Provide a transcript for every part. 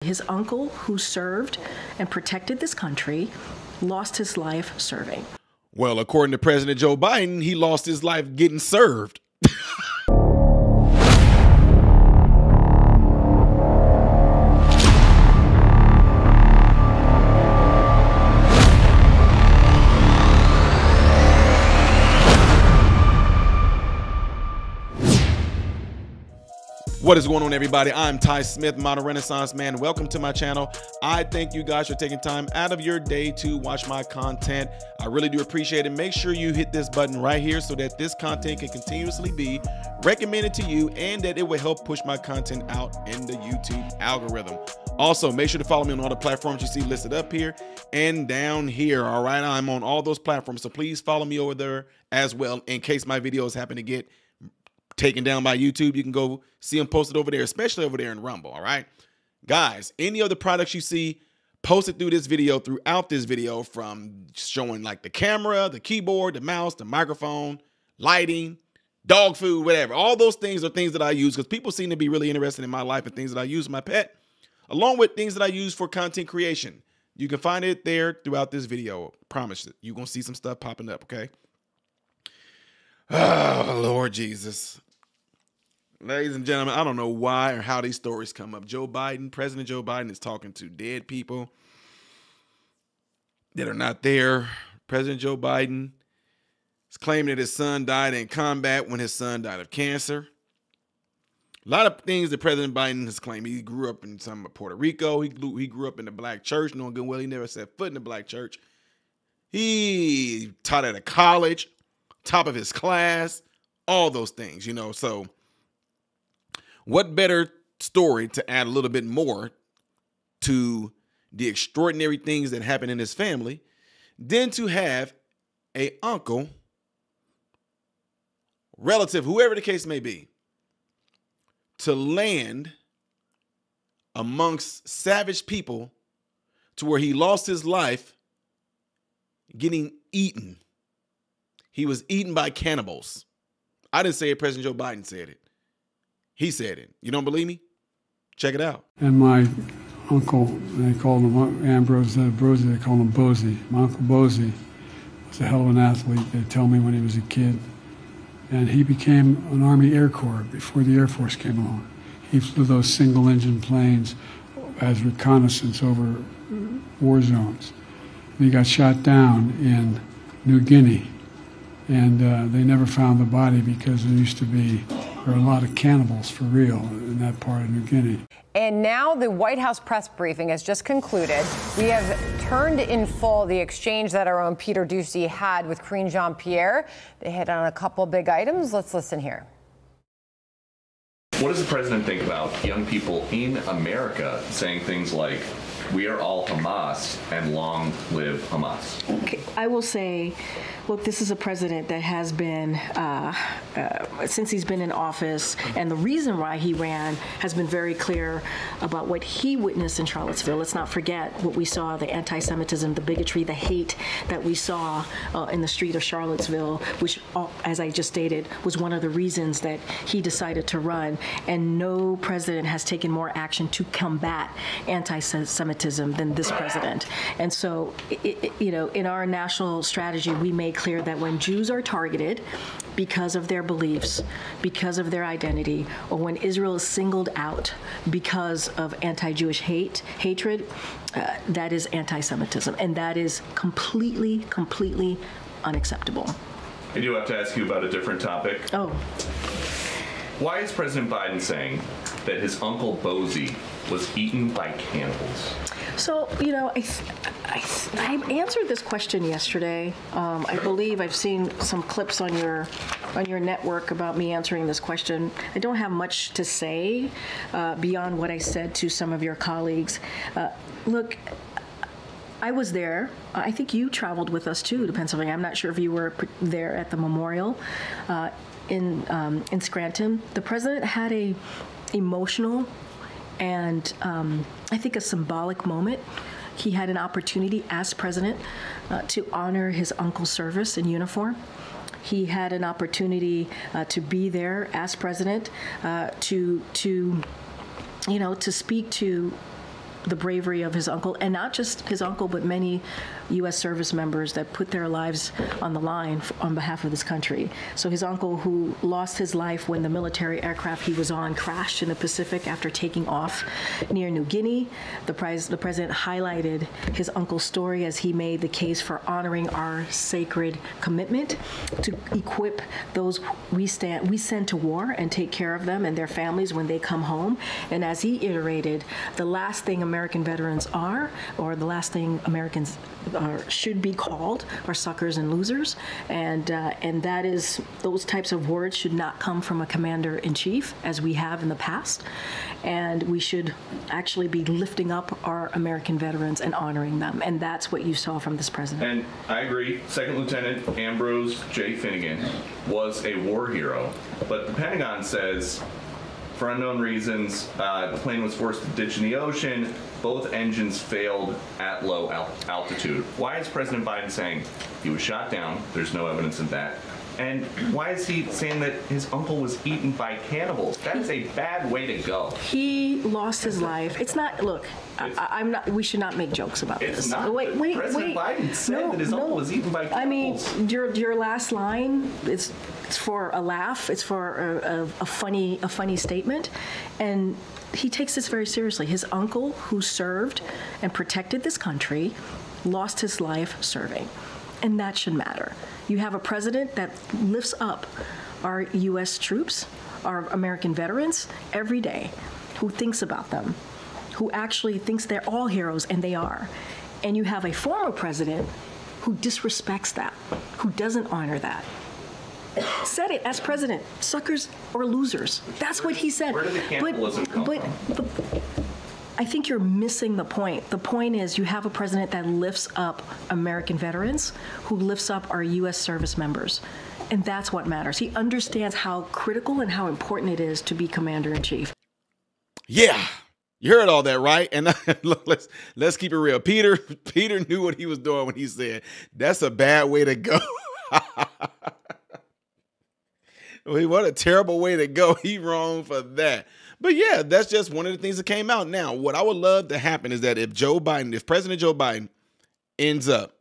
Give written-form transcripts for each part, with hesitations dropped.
His uncle, who served and protected this country, lost his life serving. Well, according to President Joe Biden, he lost his life getting served. What is going on, everybody? I'm Ty Smith, Modern Renaissance Man. Welcome to my channel. I thank you guys for taking time out of your day to watch my content. I really do appreciate it. Make sure you hit this button right here so that this content can continuously be recommended to you and that it will help push my content out in the YouTube algorithm. Also, make sure to follow me on all the platforms you see listed up here and down here. All right, I'm on all those platforms, so please follow me over there as well in case my videos happen to get taken down by YouTube. You can go see them posted over there, especially over there in Rumble. All right, guys, any of the products you see posted through this video, throughout this video, from showing like the camera, the keyboard, the mouse, the microphone, lighting, dog food, whatever, all those things are things that I use because people seem to be really interested in my life and things that I use with my pet, along with things that I use for content creation. You can find it there throughout this video. Promise it. You're gonna see some stuff popping up. Okay. Oh, Lord Jesus. Ladies and gentlemen, I don't know why or how these stories come up. President Joe Biden is talking to dead people that are not there. President Joe Biden is claiming that his son died in combat when his son died of cancer. A lot of things that President Biden has claimed. He grew up in some of Puerto Rico. He grew up in the black church, knowing good well he never set foot in the black church. He taught at a college, top of his class, all those things, you know. So what better story to add a little bit more to the extraordinary things that happen in his family than to have a uncle, relative, whoever the case may be, to land amongst savage people to where he lost his life getting eaten. He was eaten by cannibals. I didn't say it. President Joe Biden said it. He said it. You don't believe me? Check it out. And my uncle, they called him Ambrose Brosey, they called him Bozy. My uncle Bozy was a hell of an athlete, they tell me, when he was a kid. And he became an Army Air Corps before the Air Force came along. He flew those single-engine planes as reconnaissance over war zones. And he got shot down in New Guinea. And they never found the body because there are a lot of cannibals for real in that part of New Guinea. And now the White House press briefing has just concluded. We have turned in full the exchange that our own Peter Doocy had with Karine Jean-Pierre. They hit on a couple big items. Let's listen here. What does the president think about young people in America saying things like, "We are all Hamas and long live Hamas"? Okay, I will say, look, this is a president that has been, since he's been in office, and the reason why he ran has been very clear about what he witnessed in Charlottesville. Let's not forget what we saw, the anti-Semitism, the bigotry, the hate that we saw in the street of Charlottesville, which, as I just stated, was one of the reasons that he decided to run. And no president has taken more action to combat anti-Semitism than this president. And so, you know, in our national strategy, we made clear that when Jews are targeted because of their beliefs, because of their identity, or when Israel is singled out because of anti-Jewish hatred, that is anti-Semitism, and that is completely unacceptable. I do have to ask you about a different topic. Oh. Why is President Biden saying that his uncle Bozy was eaten by cannibals? So, you know, I answered this question yesterday. I believe I've seen some clips on your network about me answering this question. I don't have much to say beyond what I said to some of your colleagues. Look, I was there. I think you traveled with us too to Pennsylvania. I'm not sure if you were there at the memorial in Scranton. The president had a emotional and I think a symbolic moment. He had an opportunity as president to honor his uncle's service in uniform. He had an opportunity to be there as president, to speak to the bravery of his uncle, and not just his uncle, but many U.S. service members that put their lives on the line on behalf of this country. So his uncle, who lost his life when the military aircraft he was on crashed in the Pacific after taking off near New Guinea, the president highlighted his uncle's story as he made the case for honoring our sacred commitment to equip those we send to war and take care of them and their families when they come home. And as he iterated, the last thing American veterans are, or the last thing Americans should be called, are suckers and losers. And that is, those types of words should not come from a commander-in-chief, as we have in the past. And we should actually be lifting up our American veterans and honoring them. And that's what you saw from this president. And I agree. Second Lieutenant Ambrose J. Finnegan was a war hero. But the Pentagon says, for unknown reasons, the plane was forced to ditch in the ocean. Both engines failed at low altitude. Why is President Biden saying he was shot down? There's no evidence of that. And why is he saying that his uncle was eaten by cannibals? That is a bad way to go. He lost his life. It's not, look, I'm not, we should not make jokes about this. It's not. Wait. President Biden said that his uncle was eaten by cannibals. I mean, your last line, it's for a laugh. It's for a funny statement. And he takes this very seriously. His uncle, who served and protected this country, lost his life serving. And that should matter. You have a president that lifts up our U.S. troops, our American veterans, every day, who thinks about them, who actually thinks they're all heroes, and they are. And you have a former president who disrespects that, who doesn't honor that. Said it as president, suckers or losers. That's what he said. Where did the cannibalism come from? I think you're missing the point. The point is you have a president that lifts up American veterans, who lifts up our U.S. service members. And that's what matters. He understands how critical and how important it is to be commander-in-chief. Yeah, you heard all that, right? And look, let's keep it real. Peter knew what he was doing when he said, that's a bad way to go. What a terrible way to go. He wrong for that. But yeah, that's just one of the things that came out. Now, what I would love to happen is that if President Joe Biden ends up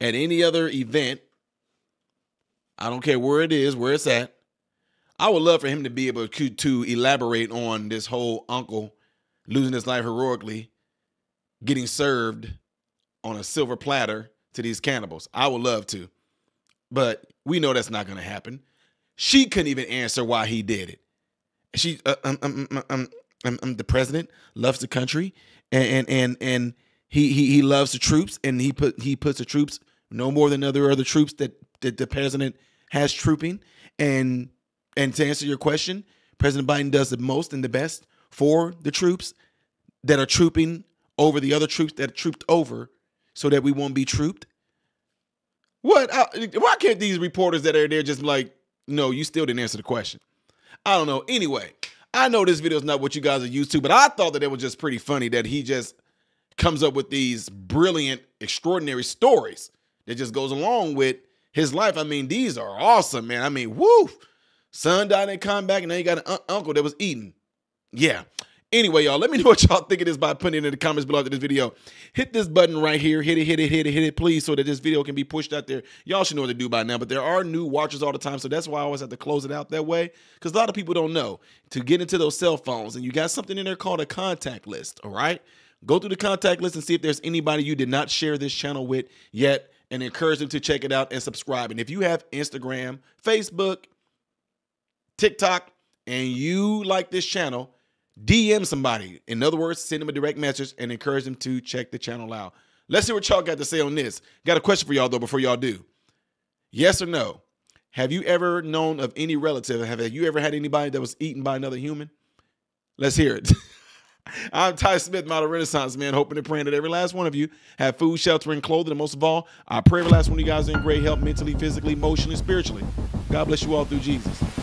at any other event, I don't care where it is, where it's at, I would love for him to be able to elaborate on this whole uncle losing his life heroically, getting served on a silver platter to these cannibals. I would love to. But we know that's not going to happen. She couldn't even answer why he did it. She, the president loves the country, and he loves the troops, and he puts the troops no more than other troops that the president has trooping. And to answer your question, President Biden does the most and the best for the troops that are trooping over the other troops that are trooped over, so that we won't be trooped. What? Why can't these reporters that are there just like, no, you still didn't answer the question? I don't know. Anyway, I know this video is not what you guys are used to, but I thought that it was just pretty funny that he just comes up with these brilliant, extraordinary stories that just goes along with his life. I mean, these are awesome, man. I mean, woo! Son died and come back, and now you got an uncle that was eating. Yeah. Anyway, y'all, let me know what y'all think of this by putting it in the comments below after this video. Hit this button right here. Hit it, please, so that this video can be pushed out there. Y'all should know what to do by now, but there are new watchers all the time, so that's why I always have to close it out that way, because a lot of people don't know to get into those cell phones, and you got something in there called a contact list, all right? Go through the contact list and see if there's anybody you did not share this channel with yet, and encourage them to check it out and subscribe. And if you have Instagram, Facebook, TikTok, and you like this channel, DM somebody. In other words, send them a direct message and encourage them to check the channel out. Let's see what y'all got to say on this. Got a question for y'all, though, before y'all do. Yes or no? Have you ever known of any relative? Have you ever had anybody that was eaten by another human? Let's hear it. I'm Ty Smith, model Renaissance man, hoping and praying that every last one of you have food, shelter, and clothing. And most of all, I pray every last one of you guys are in great health mentally, physically, emotionally, spiritually. God bless you all through Jesus.